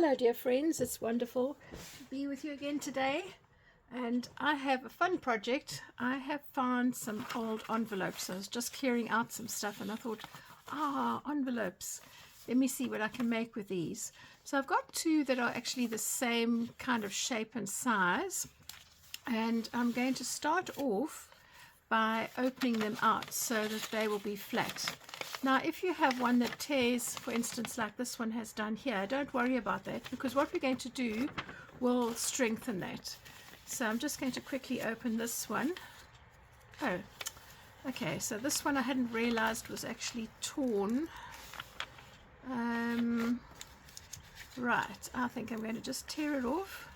Hello dear friends, it's wonderful to be with you again today, and I have a fun project. I have found some old envelopes. I was just clearing out some stuff and I thought, envelopes, let me see what I can make with these. So I've got two that are actually the same kind of shape and size, and I'm going to start off by opening them out so that they will be flat. Now if you have one that tears, for instance like this one has done here, don't worry about that, because what we're going to do will strengthen that. So I'm just going to quickly open this one. Oh, okay, so this one I hadn't realized was actually torn. Right, I think I'm going to just tear it off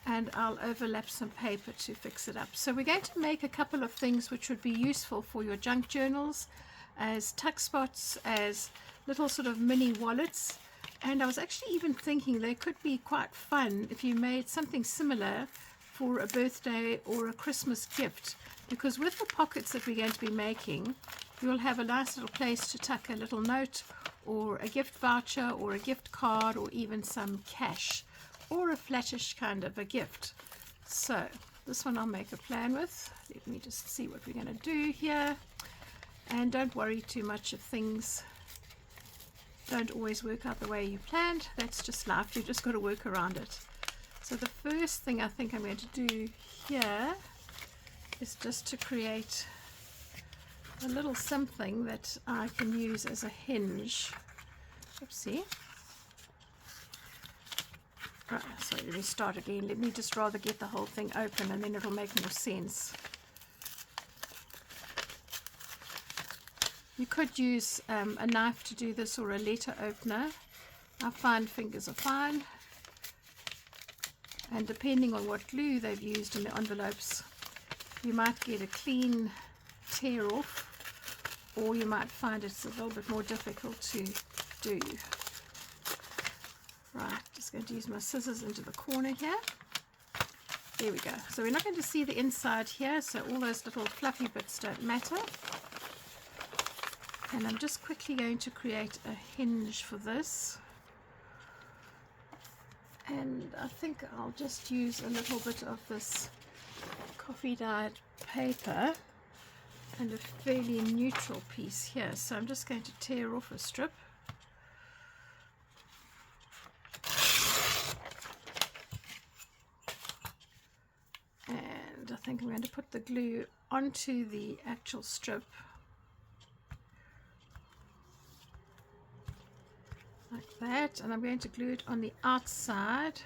and I'll overlap some paper to fix it up. So we're going to make a couple of things which would be useful for your junk journals, as tuck spots, as little sort of mini wallets. And I was actually even thinking they could be quite fun if you made something similar for a birthday or a Christmas gift, because with the pockets that we're going to be making, you'll have a nice little place to tuck a little note or a gift voucher or a gift card or even some cash or a flattish kind of a gift. So this one I'll make a plan with. Let me just see what we're going to do here. And don't worry too much if things don't always work out the way you planned. That's just life. You've just got to work around it. So the first thing I think I'm going to do here is just to create a little something that I can use as a hinge. Oopsie. Right, so let me start again. Let me just rather get the whole thing open and then it'll make more sense. You could use a knife to do this or a letter opener. I find fingers are fine. And depending on what glue they've used in the envelopes, you might get a clean tear off, or you might find it's a little bit more difficult to do. Right, just going to use my scissors into the corner here. There we go. So we're not going to see the inside here, so all those little fluffy bits don't matter. And I'm just quickly going to create a hinge for this. And I think I'll just use a little bit of this coffee dyed paper and a fairly neutral piece here. So I'm just going to tear off a strip. And I think I'm going to put the glue onto the actual strip. Like that, and I'm going to glue it on the outside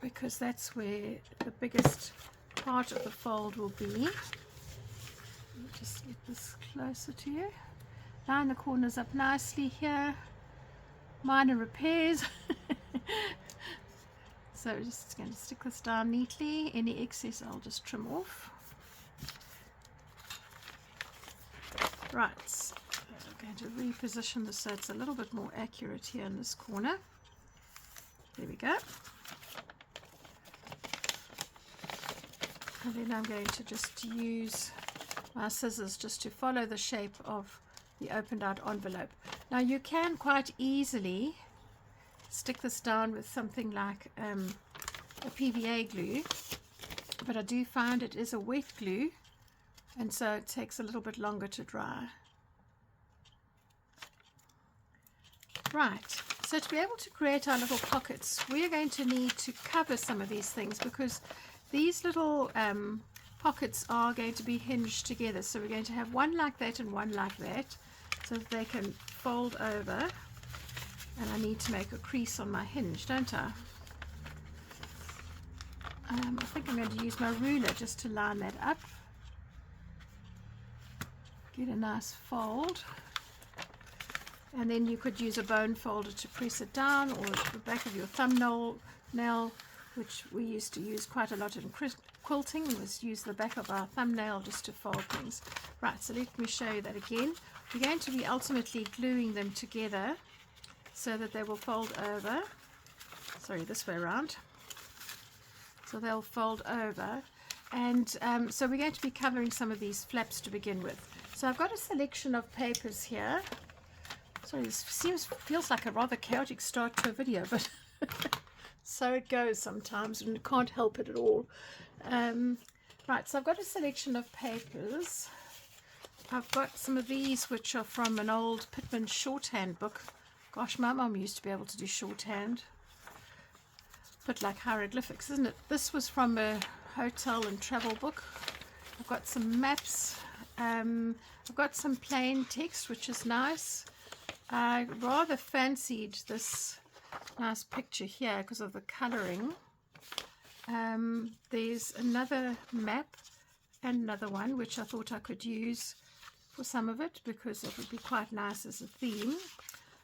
because that's where the biggest part of the fold will be. Let me just get this closer to you. Line the corners up nicely here. Minor repairs. So just going to stick this down neatly. Any excess I'll just trim off. Right. I'm going to reposition this so it's a little bit more accurate here in this corner. There we go. And then I'm going to just use my scissors just to follow the shape of the opened out envelope. Now you can quite easily stick this down with something like a PVA glue, but I do find it is a wet glue, and so it takes a little bit longer to dry. Right, so to be able to create our little pockets, we're going to need to cover some of these things, because these little pockets are going to be hinged together. So we're going to have one like that and one like that, so that they can fold over. And I need to make a crease on my hinge, don't I? I think I'm going to use my ruler just to line that up. Get a nice fold. And then you could use a bone folder to press it down, or the back of your thumbnail, which we used to use quite a lot in quilting, was use the back of our thumbnail just to fold things. Right, so let me show you that again. We're going to be ultimately gluing them together so that they will fold over. Sorry, this way around. So they'll fold over. And so we're going to be covering some of these flaps to begin with. So I've got a selection of papers here. Sorry, this feels like a rather chaotic start to a video, but so it goes sometimes, and you can't help it at all. Right, so I've got a selection of papers. I've got some of these which are from an old Pitman shorthand book. Gosh, my mum used to be able to do shorthand. Bit like hieroglyphics, isn't it? This was from a hotel and travel book. I've got some maps. I've got some plain text, which is nice. I rather fancied this nice picture here because of the colouring. There's another map and another one which I thought I could use for some of it because it would be quite nice as a theme.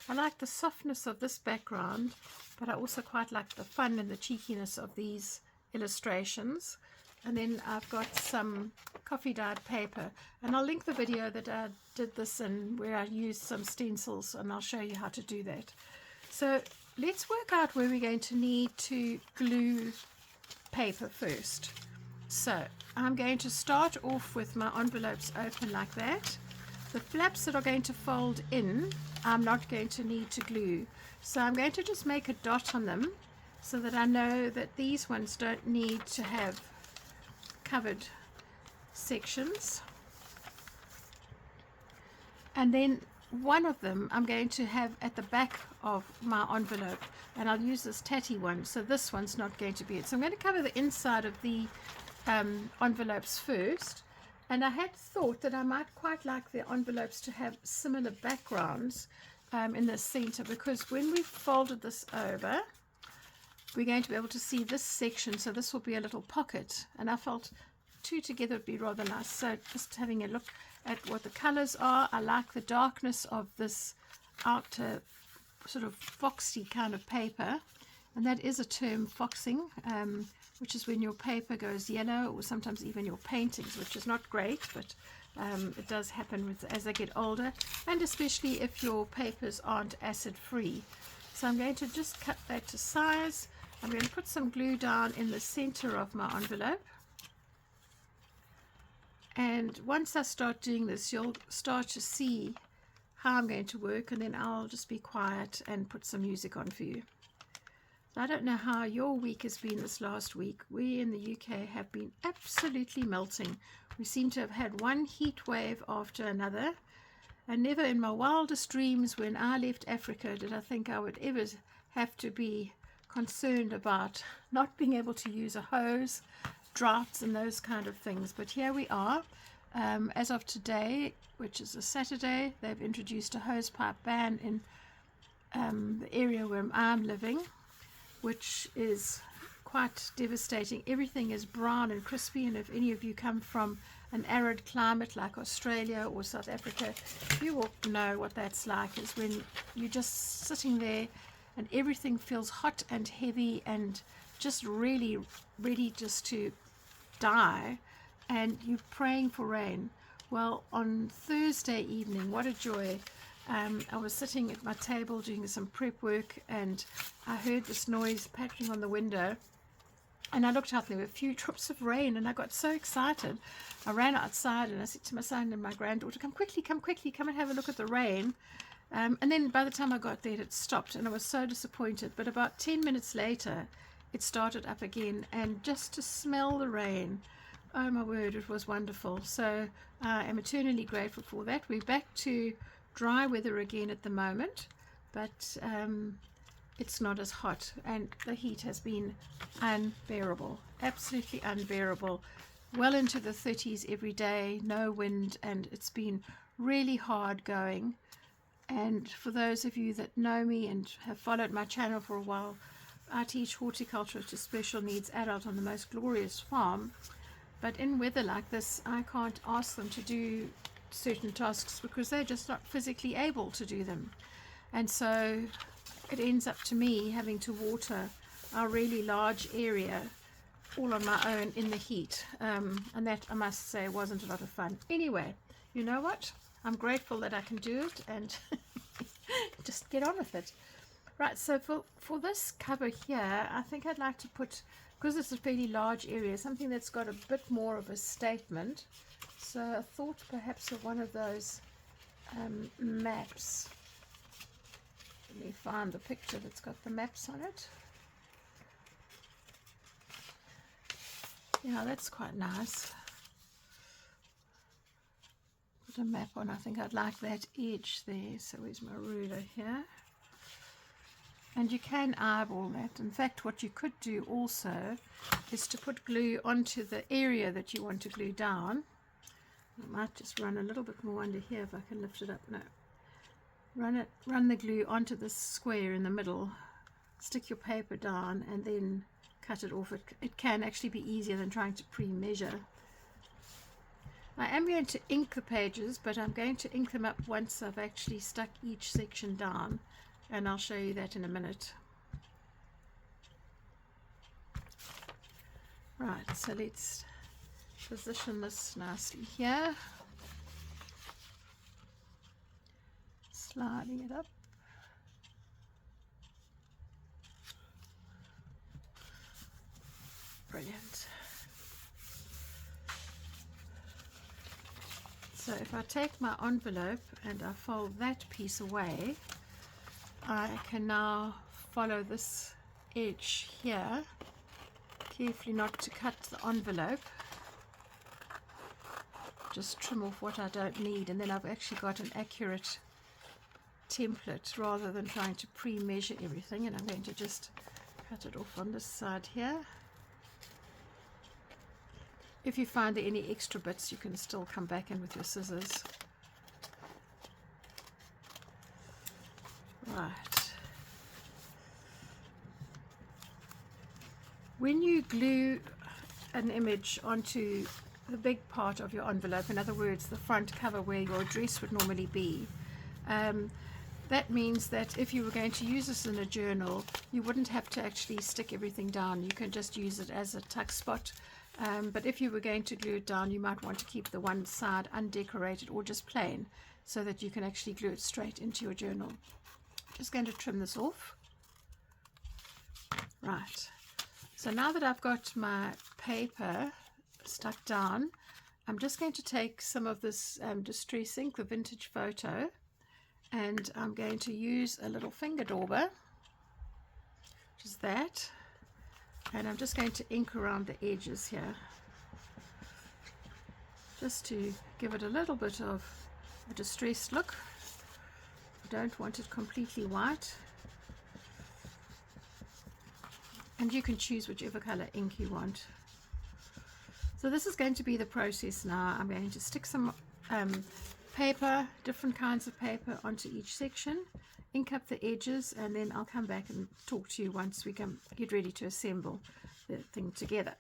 I like the softness of this background, but I also quite like the fun and the cheekiness of these illustrations. And then I've got some coffee dyed paper, and I'll link the video that I did this in where I used some stencils, and I'll show you how to do that. So let's work out where we're going to need to glue paper first. So I'm going to start off with my envelopes open like that. The flaps that are going to fold in, I'm not going to need to glue. So I'm going to just make a dot on them so that I know that these ones don't need to have covered sections. And then one of them I'm going to have at the back of my envelope, and I'll use this tatty one, so this one's not going to be it. So I'm going to cover the inside of the envelopes first, and I had thought that I might quite like the envelopes to have similar backgrounds in the center, because when we folded this over, we're going to be able to see this section, so this will be a little pocket, and I felt two together would be rather nice. So just having a look at what the colors are, I like the darkness of this outer sort of foxy kind of paper, and that is a term, foxing, which is when your paper goes yellow, or sometimes even your paintings, which is not great, but it does happen as they get older, and especially if your papers aren't acid free. So I'm going to just cut that to size. I'm going to put some glue down in the center of my envelope, and once I start doing this, you'll start to see how I'm going to work, and then I'll just be quiet and put some music on for you. I don't know how your week has been this last week. We in the UK have been absolutely melting. We seem to have had one heat wave after another, and never in my wildest dreams when I left Africa did I think I would ever have to be concerned about not being able to use a hose, drafts and those kind of things. But here we are. As of today, which is a Saturday, they've introduced a hose pipe ban in the area where I'm living, which is quite devastating. Everything is brown and crispy, and if any of you come from an arid climate like Australia or South Africa, you will know what that's like, is when you're just sitting there and everything feels hot and heavy and just really ready just to die, and you're praying for rain. Well, on Thursday evening, what a joy. I was sitting at my table doing some prep work, and I heard this noise pattering on the window, and I looked out and there were a few drops of rain, and I got so excited. I ran outside and I said to my son and my granddaughter, come quickly, come and have a look at the rain. And then by the time I got there, it had stopped, and I was so disappointed. But about 10 minutes later, it started up again, and just to smell the rain, oh my word, it was wonderful. So I am eternally grateful for that. We're back to dry weather again at the moment, but it's not as hot, and the heat has been unbearable, absolutely unbearable, well into the 30s every day, no wind, and it's been really hard going. And for those of you that know me and have followed my channel for a while, I teach horticulture to special needs adults on the most glorious farm, but in weather like this I can't ask them to do certain tasks because they're just not physically able to do them, and so it ends up to me having to water a really large area all on my own in the heat, and that, I must say, wasn't a lot of fun. Anyway, you know what, I'm grateful that I can do it and just get on with it. Right, so for this cover here, I think I'd like to put, because it's a fairly large area, something that's got a bit more of a statement. So I thought perhaps of one of those maps. Let me find the picture that's got the maps on it. Yeah, that's quite nice. Put a map on. I think I'd like that edge there. So where's my ruler here? And you can eyeball that. In fact, what you could do also is to put glue onto the area that you want to glue down. I might just run a little bit more under here if I can lift it up. No. Run the glue onto this square in the middle. Stick your paper down and then cut it off. It can actually be easier than trying to pre-measure. I am going to ink the pages, but I'm going to ink them up once I've actually stuck each section down, and I'll show you that in a minute. Right, so let's position this nicely here, sliding it up. Brilliant. So if I take my envelope and I fold that piece away, I can now follow this edge here, carefully not to cut the envelope, just trim off what I don't need, and then I've actually got an accurate template rather than trying to pre-measure everything. And I'm going to just cut it off on this side here. If you find there any extra bits, you can still come back in with your scissors. Right. When you glue an image onto the big part of your envelope, in other words, the front cover where your address would normally be, that means that if you were going to use this in a journal, you wouldn't have to actually stick everything down. You can just use it as a tuck spot. But if you were going to glue it down, you might want to keep the one side undecorated or just plain, so that you can actually glue it straight into your journal. Just going to trim this off. Right, so now that I've got my paper stuck down, I'm just going to take some of this distress ink, the vintage photo, and I'm going to use a little finger dauber, which is that. And I'm just going to ink around the edges here, just to give it a little bit of a distressed look. I don't want it completely white. And you can choose whichever color ink you want. So this is going to be the process now. I'm going to stick some paper, different kinds of paper, onto each section, ink up the edges, and then I'll come back and talk to you once we can get ready to assemble the thing together.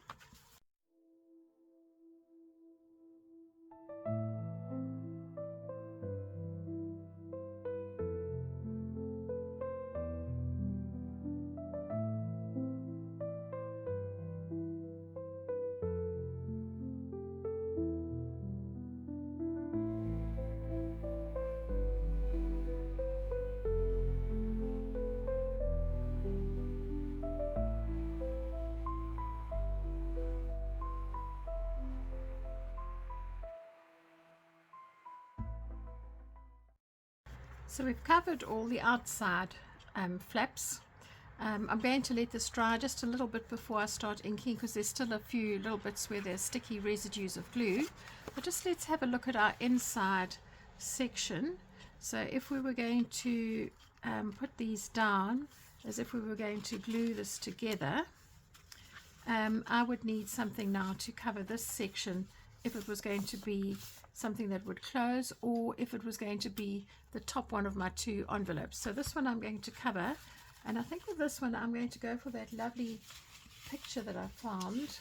So we've covered all the outside flaps. I'm going to let this dry just a little bit before I start inking, because there's still a few little bits where there's sticky residues of glue. But just let's have a look at our inside section. So if we were going to put these down as if we were going to glue this together, I would need something now to cover this section if it was going to be something that would close, or if it was going to be the top one of my two envelopes. So this one I'm going to cover, and I think with this one I'm going to go for that lovely picture that I found.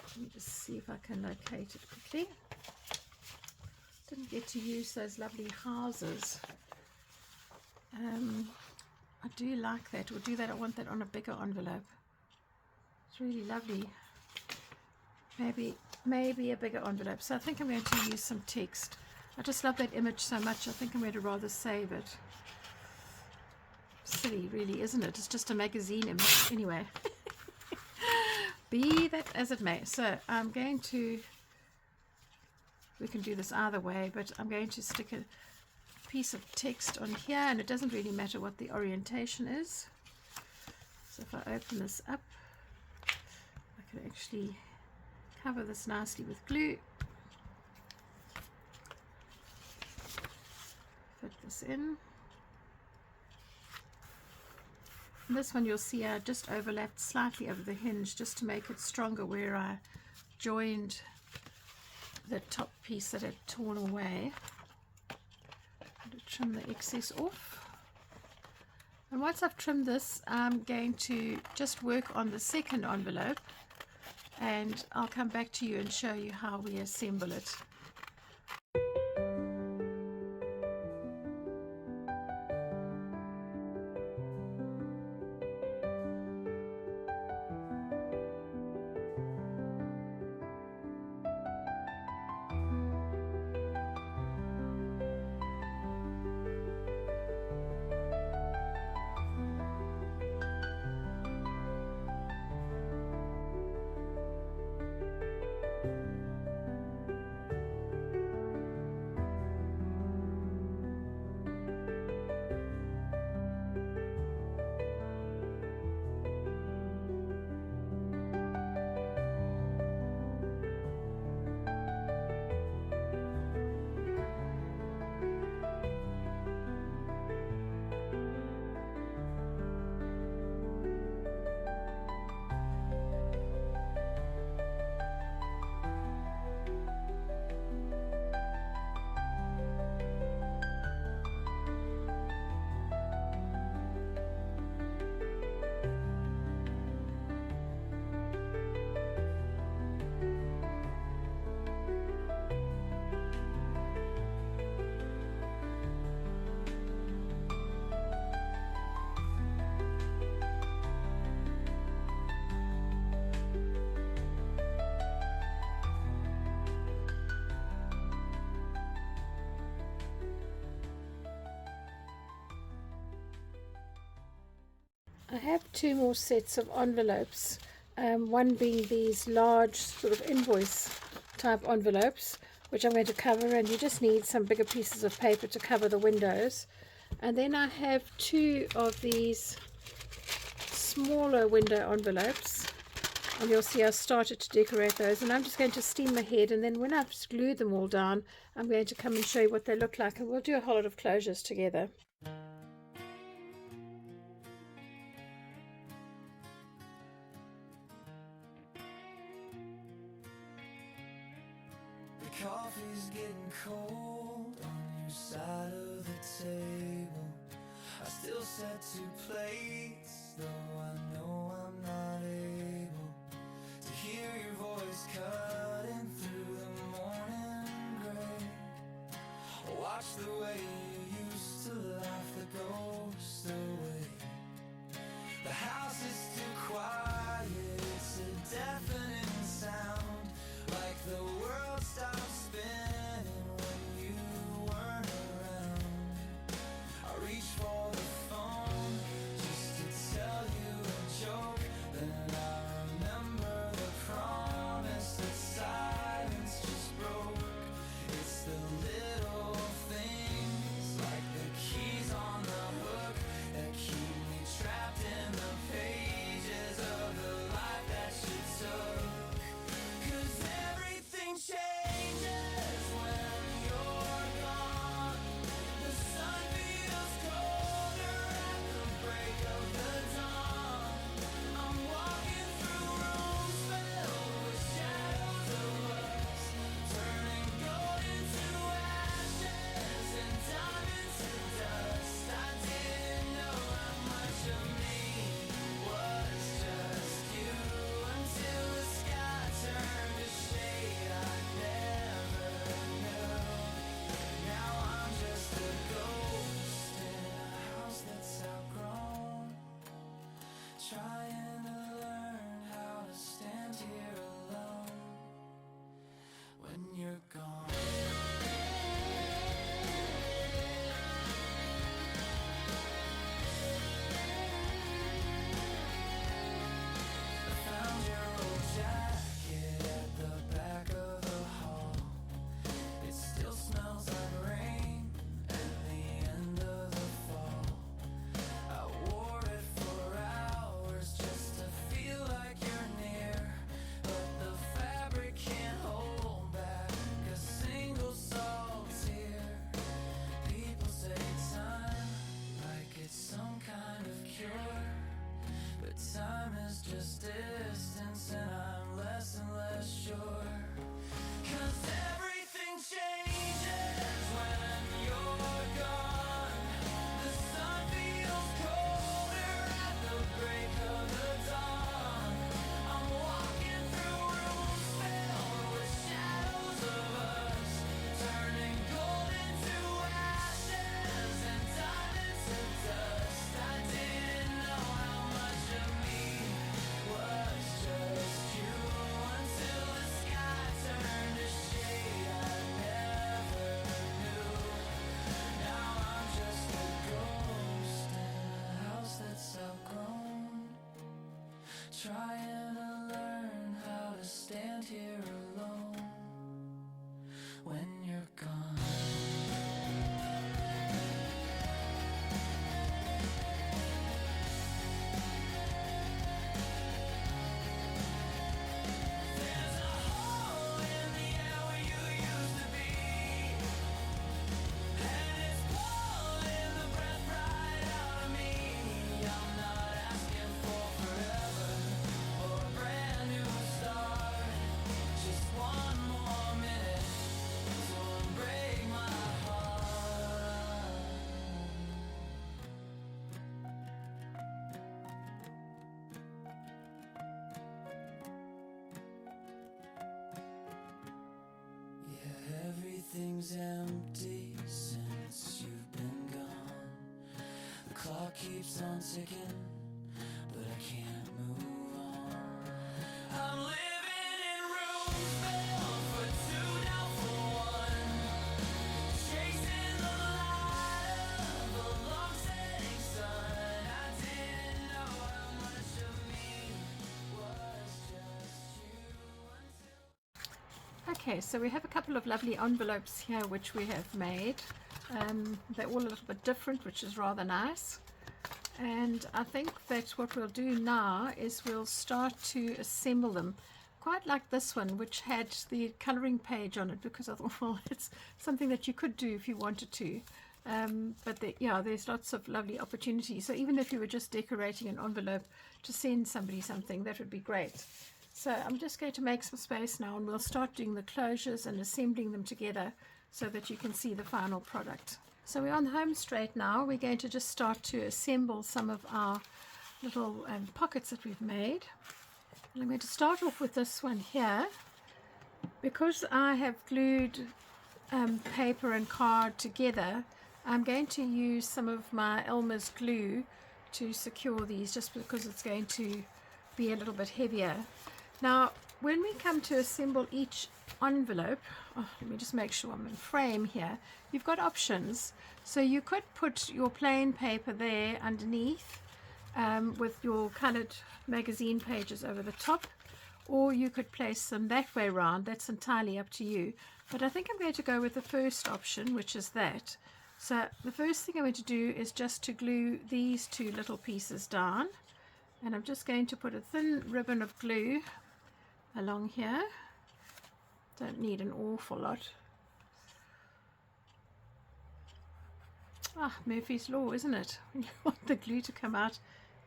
Let me just see if I can locate it quickly. Didn't get to use those lovely houses. I do like that. We'll do that. I want that on a bigger envelope. It's really lovely. Maybe a bigger envelope. So I think I'm going to use some text. I just love that image so much. I think I'm going to rather save it. Silly, really, isn't it? It's just a magazine image. Anyway, be that as it may. So I'm going to, we can do this either way, but I'm going to stick piece of text on here, and it doesn't really matter what the orientation is. So if I open this up, I can actually cover this nicely with glue, fit this in. And this one you'll see I just overlapped slightly over the hinge just to make it stronger where I joined the top piece that had torn away. I'm going to trim the excess off. And once I've trimmed this, I'm going to just work on the second envelope, and I'll come back to you and show you how we assemble it. I have two more sets of envelopes, one being these large sort of invoice type envelopes, which I'm going to cover, and you just need some bigger pieces of paper to cover the windows. And then I have two of these smaller window envelopes, and you'll see I started to decorate those, and I'm just going to steam ahead, and then when I've glued them all down, I'm going to come and show you what they look like, and we'll do a whole lot of closures together. Coffee's getting cold on your side of the table. I still set 2 plates, though I know I'm not able to hear your voice cutting through the morning gray. Watch the way you used to laugh the ghost away. The house is too quiet, it's a deafening sound, like the world stopped spinning when you weren't around. I reach for the phone just to tell you a joke, then I remember the promise that silence just broke. It's the little things, like the keys on the hook, that keep me trapped in the pages of the life that you took. 'Cause everything changes when you're gone. The sun feels colder at the break of the dawn. I'm walking through rooms filled with shadows of us, turning gold into ashes and diamonds to dust. I didn't know how much of me was just you until the sky turned to shade I never knew. Now I'm just a ghost in a house that's outgrown, trying to learn how to stand here alone when you're gone. I found your old jacket at the back of the hall. It still smells like rain, and the trying to learn how to stand here alone when you're gone. Everything's empty since you've been gone. The clock keeps on ticking, but I can't move on. I'm living in rooms built for two, now for one. Chasing the light of a long setting sun. I didn't know how much of me was just you until... Okay, so we have a couple of lovely envelopes here which we have made. They're all a little bit different, which is rather nice. And I think that what we'll do now is we'll start to assemble them, quite like this one, which had the colouring page on it, because I thought, well, it's something that you could do if you wanted to. But yeah, there's lots of lovely opportunities. So even if you were just decorating an envelope to send somebody something, that would be great. So I'm just going to make some space now, and we'll start doing the closures and assembling them together so that you can see the final product. So we're on the home straight now. We're going to just start to assemble some of our little pockets that we've made. And I'm going to start off with this one here. Because I have glued paper and card together, I'm going to use some of my Elmer's glue to secure these, just because it's going to be a little bit heavier. Now, when we come to assemble each envelope, let me just make sure I'm in frame here. You've got options. So you could put your plain paper there underneath with your colored magazine pages over the top, or you could place them that way round. That's entirely up to you. But I think I'm going to go with the first option, which is that. So the first thing I'm going to do is just to glue these two little pieces down. And I'm just going to put a thin ribbon of glue along here. Don't need an awful lot. Murphy's Law, isn't it? When you want the glue to come out,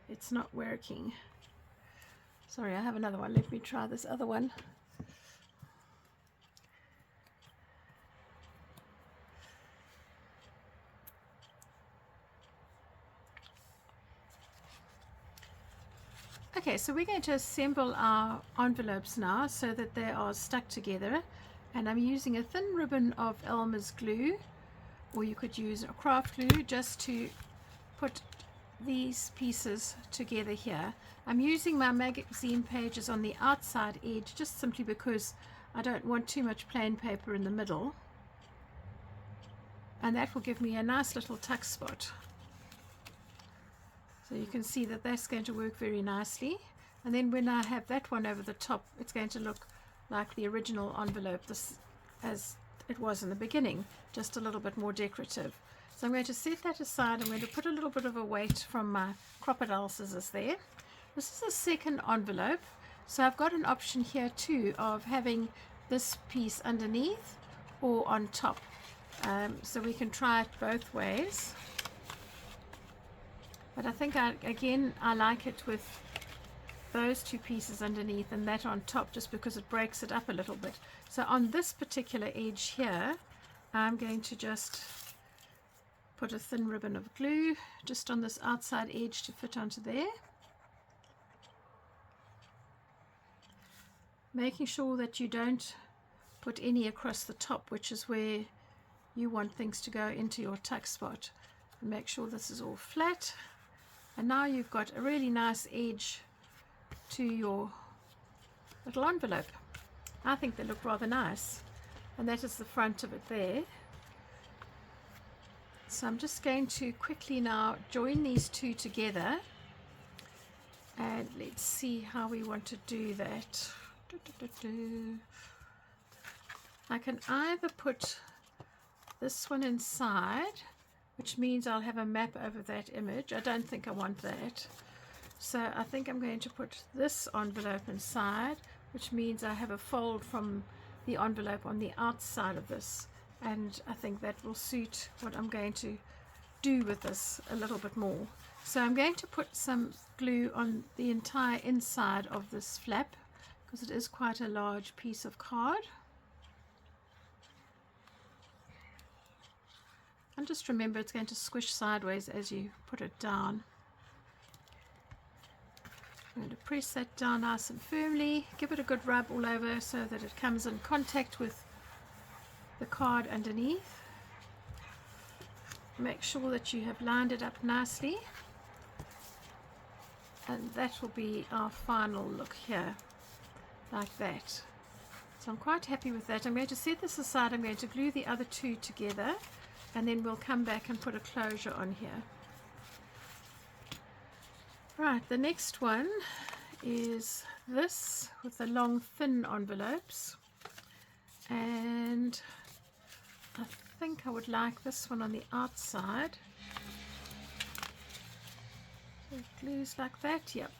it's not working. Sorry, I have another one. Let me try this other one. Okay, so we're going to assemble our envelopes now so that they are stuck together, and I'm using a thin ribbon of Elmer's glue, or you could use a craft glue, just to put these pieces together here. I'm using my magazine pages on the outside edge, just simply because I don't want too much plain paper in the middle, and that will give me a nice little tuck spot. So you can see that that's going to work very nicely. And then when I have that one over the top, it's going to look like the original envelope, as it was in the beginning, just a little bit more decorative. So I'm going to set that aside. I'm going to put a little bit of a weight from my crocodile scissors there. This is a second envelope. So I've got an option here too of having this piece underneath or on top. So we can try it both ways. But I think, I like it with those two pieces underneath and that on top, just because it breaks it up a little bit. So on this particular edge here, I'm going to just put a thin ribbon of glue just on this outside edge to fit onto there. Making sure that you don't put any across the top, which is where you want things to go into your tuck spot. And make sure this is all flat. And now you've got a really nice edge to your little envelope. I think they look rather nice. And that is the front of it there. So I'm just going to quickly now join these two together. And let's see how we want to do that. I can either put this one inside, which means I'll have a map over that image. I don't think I want that. So I think I'm going to put this envelope inside, which means I have a fold from the envelope on the outside of this. And I think that will suit what I'm going to do with this a little bit more. So I'm going to put some glue on the entire inside of this flap because it is quite a large piece of card. And just remember it's going to squish sideways as you put it down. I'm going to press that down nice and firmly, give it a good rub all over so that it comes in contact with the card underneath. Make sure that you have lined it up nicely, and that will be our final look here, like that. So I'm quite happy with that. I'm going to set this aside. I'm going to glue the other two together, and then we'll come back and put a closure on here. Right, the next one is this with the long thin envelopes, and I think I would like this one on the outside. So it glues like that, yep.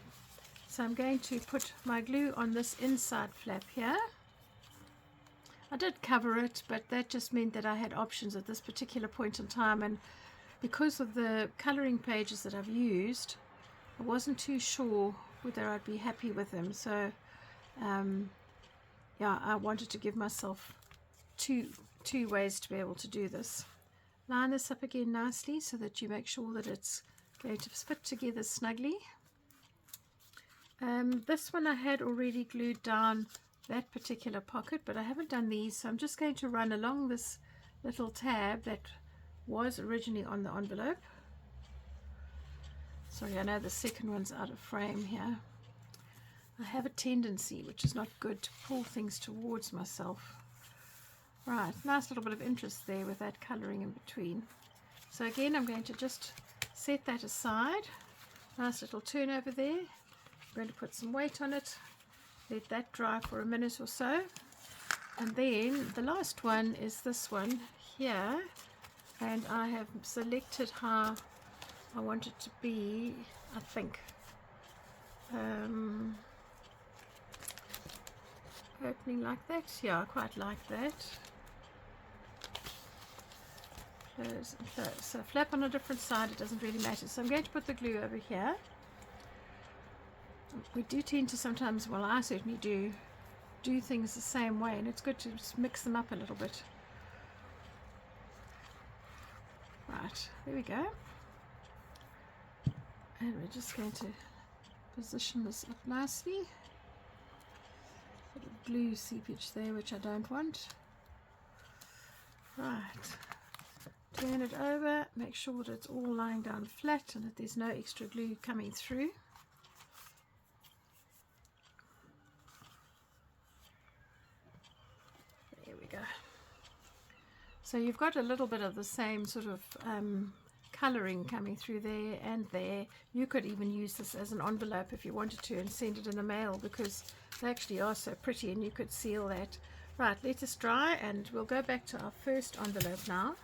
So I'm going to put my glue on this inside flap here. I did cover it, but that just meant that I had options at this particular point in time, and because of the colouring pages that I've used, I wasn't too sure whether I'd be happy with them. So yeah, I wanted to give myself two ways to be able to do this. Line this up again nicely so that you make sure that it's going to fit together snugly. This one I had already glued down that particular pocket, but I haven't done these, so I'm just going to run along this little tab that was originally on the envelope. Sorry, I know the second one's out of frame here. I have a tendency, which is not good, to pull things towards myself. Right, nice little bit of interest there with that colouring in between. So again, I'm going to just set that aside. Nice little turn over there. I'm going to put some weight on it. Let that dry for a minute or so. And then the last one is this one here. And I have selected how I want it to be, I think. Opening like that. Yeah, I quite like that. Close and close. So flap on a different side, it doesn't really matter. So I'm going to put the glue over here. We do tend to sometimes, well, I certainly do things the same way, and it's good to just mix them up a little bit. Right, there we go. And we're just going to position this up nicely. Little glue seepage there, which I don't want. Right. Turn it over, make sure that it's all lying down flat and that there's no extra glue coming through. There we go. So you've got a little bit of the same sort of colouring coming through there and there. You could even use this as an envelope if you wanted to and send it in the mail, because they actually are so pretty, and you could seal that. Right, let us dry and we'll go back to our first envelope now.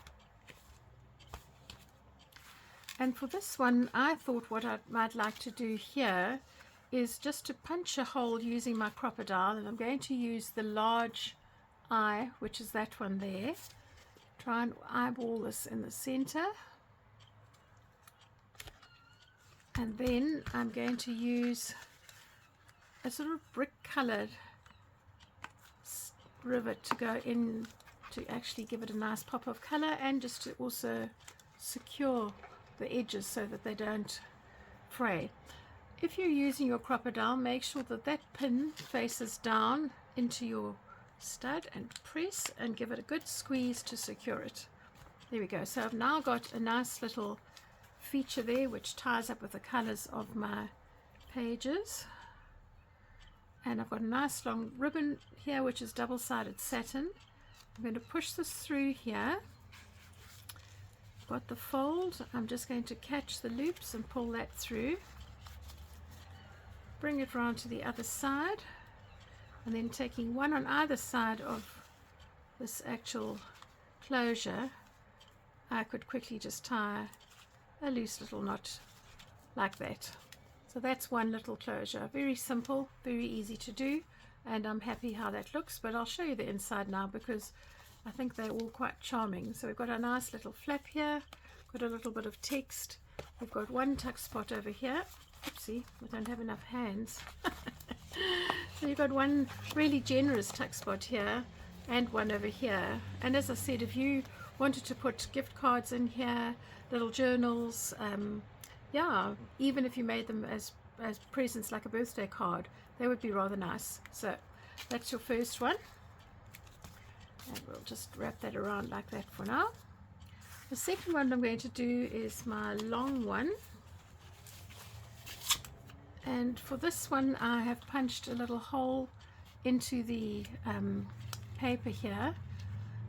And for this one, I thought what I might like to do here is just to punch a hole using my crocodile, and I'm going to use the large eye, which is that one there. Try and eyeball this in the center. And then I'm going to use a sort of brick colored rivet to go in to actually give it a nice pop of color, and just to also secure the edges so that they don't fray. If you're using your crocodile, make sure that that pin faces down into your stud and press and give it a good squeeze to secure it. There we go. So I've now got a nice little feature there which ties up with the colors of my pages, and I've got a nice long ribbon here which is double-sided satin. I'm going to push this through here. Got the fold. I'm just going to catch the loops and pull that through, bring it round to the other side, and then taking one on either side of this actual closure, I could quickly just tie a loose little knot like that. So that's one little closure. Very simple, very easy to do, and I'm happy how that looks, but I'll show you the inside now because I think they're all quite charming. So we've got a nice little flap here, got a little bit of text, we've got one tuck spot over here. Oopsie, I don't have enough hands. So you've got one really generous tuck spot here and one over here, and as I said, if you wanted to put gift cards in here, little journals, yeah, even if you made them as presents like a birthday card, they would be rather nice. So that's your first one, and we'll just wrap that around like that for now. The second one I'm going to do is my long one, and for this one I have punched a little hole into the paper here.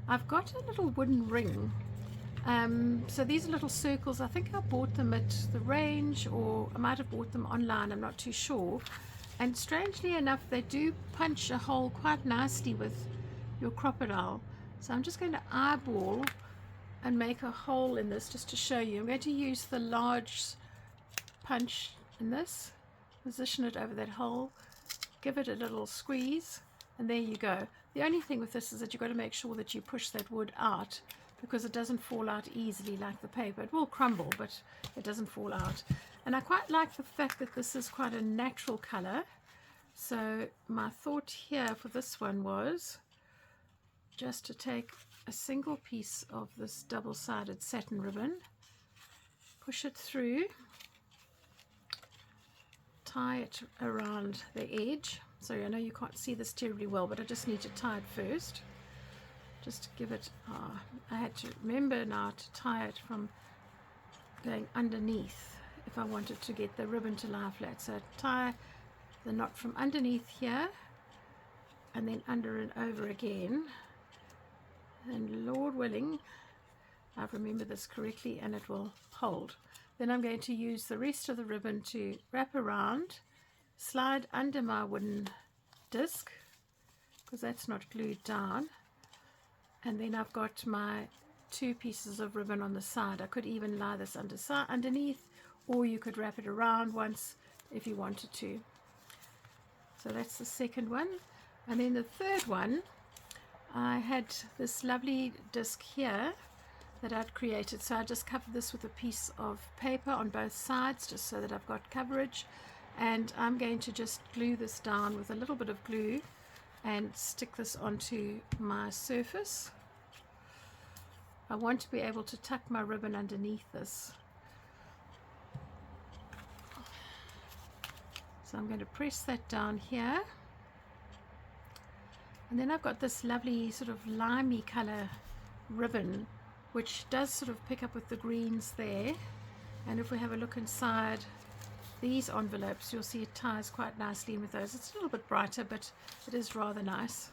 I've got a little wooden ring. So these are little circles. I think I bought them at the range, or I might have bought them online, I'm not too sure. And strangely enough, they do punch a hole quite nicely with your crocodile. So I'm just going to eyeball and make a hole in this just to show you. I'm going to use the large punch in this, position it over that hole, give it a little squeeze, and there you go. The only thing with this is that you've got to make sure that you push that wood out, because it doesn't fall out easily like the paper. It will crumble, but it doesn't fall out. And I quite like the fact that this is quite a natural color. So my thought here for this one was just to take a single piece of this double-sided satin ribbon, push it through, tie it around the edge. Sorry, I know you can't see this terribly well, but I just need to tie it first. Just to give it, I had to remember now to tie it from going underneath if I wanted to get the ribbon to lie flat. So tie the knot from underneath here and then under and over again, and Lord willing I've remembered this correctly and it will hold. Then I'm going to use the rest of the ribbon to wrap around, slide under my wooden disc because that's not glued down, and then I've got my two pieces of ribbon on the side. I could even lie this underneath, or you could wrap it around once if you wanted to. So that's the second one. And then the third one, I had this lovely disc here that I'd created, so I just covered this with a piece of paper on both sides just so that I've got coverage, and I'm going to just glue this down with a little bit of glue and stick this onto my surface. I want to be able to tuck my ribbon underneath this, so I'm going to press that down here. And then I've got this lovely sort of limey color ribbon which does sort of pick up with the greens there, and if we have a look inside these envelopes you'll see it ties quite nicely in with those. It's a little bit brighter, but it is rather nice.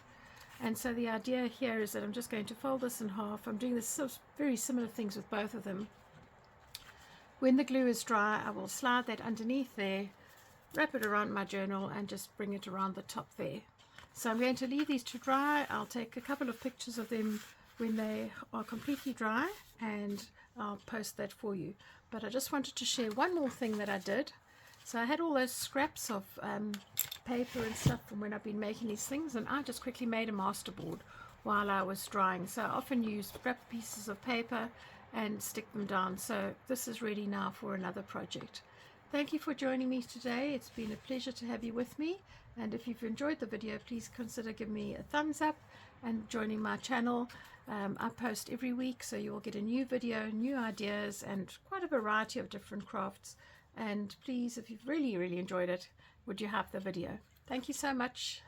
And so the idea here is that I'm just going to fold this in half. I'm doing this sort of very similar things with both of them. When the glue is dry I will slide that underneath there, wrap it around my journal and just bring it around the top there. So I'm going to leave these to dry. I'll take a couple of pictures of them when they are completely dry and I'll post that for you. But I just wanted to share one more thing that I did. So I had all those scraps of paper and stuff from when I've been making these things, and I just quickly made a masterboard while I was drying. So I often use scrap pieces of paper and stick them down. So this is ready now for another project. Thank you for joining me today. It's been a pleasure to have you with me, and if you've enjoyed the video please consider giving me a thumbs up and joining my channel. I post every week, so you will get a new video, new ideas, and quite a variety of different crafts. And please, if you've really enjoyed it, would you have the video? Thank you so much.